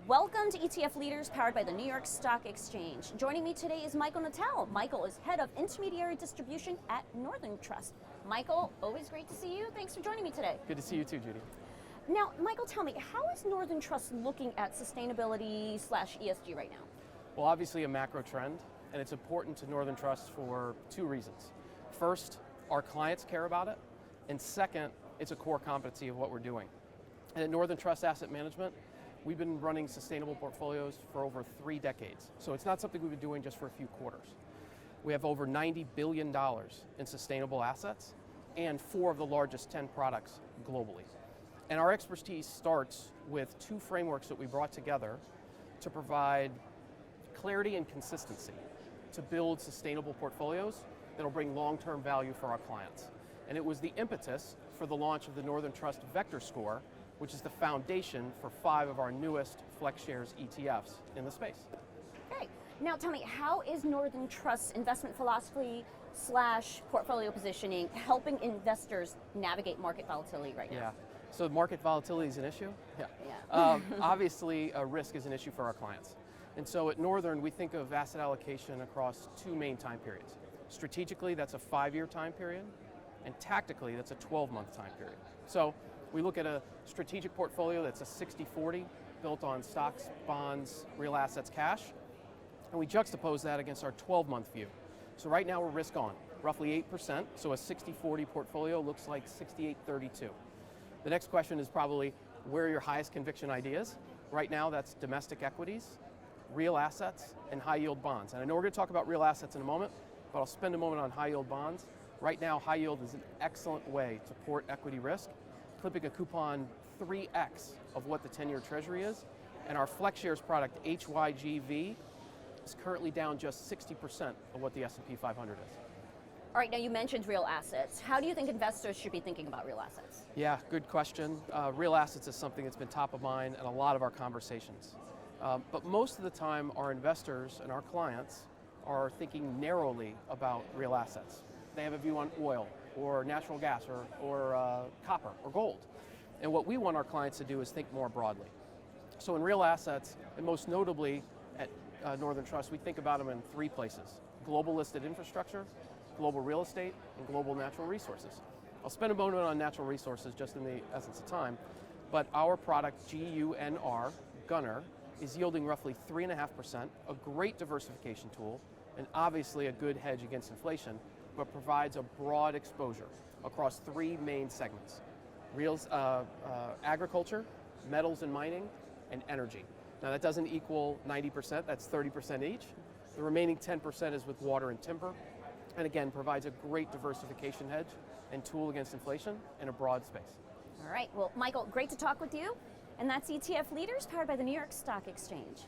Welcome to ETF Leaders, powered by the New York Stock Exchange. Joining me today is Michael Natale. Michael is head of Intermediary Distribution at Northern Trust. Michael, always great to see you. Thanks for joining me today. Good to see you too, Judy. Now, Michael, tell me, how is Northern Trust looking at sustainability/ESG right now? Well, obviously a macro trend, and it's important to Northern Trust for two reasons. First, our clients care about it, and second, it's a core competency of what we're doing. And at Northern Trust Asset Management, we've been running sustainable portfolios for over 3 decades. So it's not something we've been doing just for a few quarters. We have over $90 billion in sustainable assets and 4 of the largest 10 products globally. And our expertise starts with 2 frameworks that we brought together to provide clarity and consistency to build sustainable portfolios that'll bring long-term value for our clients. And it was the impetus for the launch of the Northern Trust Vector Score, which is the foundation for 5 of our newest FlexShares ETFs in the space. Okay, now tell me, how is Northern Trust's investment philosophy/portfolio positioning helping investors navigate market volatility right now? Yeah, so market volatility is an issue? Yeah. Obviously, risk is an issue for our clients. And so at Northern, we think of asset allocation across 2 main time periods. Strategically, that's a 5-year time period, and tactically, that's a 12-month time period. So we look at a strategic portfolio that's a 60-40, built on stocks, bonds, real assets, cash, and we juxtapose that against our 12-month view. So right now we're risk on, roughly 8%, so a 60-40 portfolio looks like 68-32. The next question is probably, where are your highest conviction ideas? Right now that's domestic equities, real assets, and high yield bonds. And I know we're going to talk about real assets in a moment, but I'll spend a moment on high yield bonds. Right now, high yield is an excellent way to port equity risk, clipping a coupon 3x of what the 10-year treasury is. And our FlexShares product, HYGV, is currently down just 60% of what the S&P 500 is. All right, now you mentioned real assets. How do you think investors should be thinking about real assets? Yeah, good question. Real assets is something that's been top of mind in a lot of our conversations. But most of the time, our investors and our clients are thinking narrowly about real assets. They have a view on oil or natural gas or copper or gold. And what we want our clients to do is think more broadly. So in real assets, and most notably at Northern Trust, we think about them in 3 places: global listed infrastructure, global real estate, and global natural resources. I'll spend a moment on natural resources just in the essence of time, but our product, GUNR, Gunner, is yielding roughly 3.5%, a great diversification tool, and obviously a good hedge against inflation, but provides a broad exposure across 3 main segments: agriculture, metals and mining, and energy. Now that doesn't equal 90%, that's 30% each. The remaining 10% is with water and timber, and again, provides a great diversification hedge and tool against inflation in a broad space. All right, well, Michael, great to talk with you. And that's ETF Leaders, powered by the New York Stock Exchange.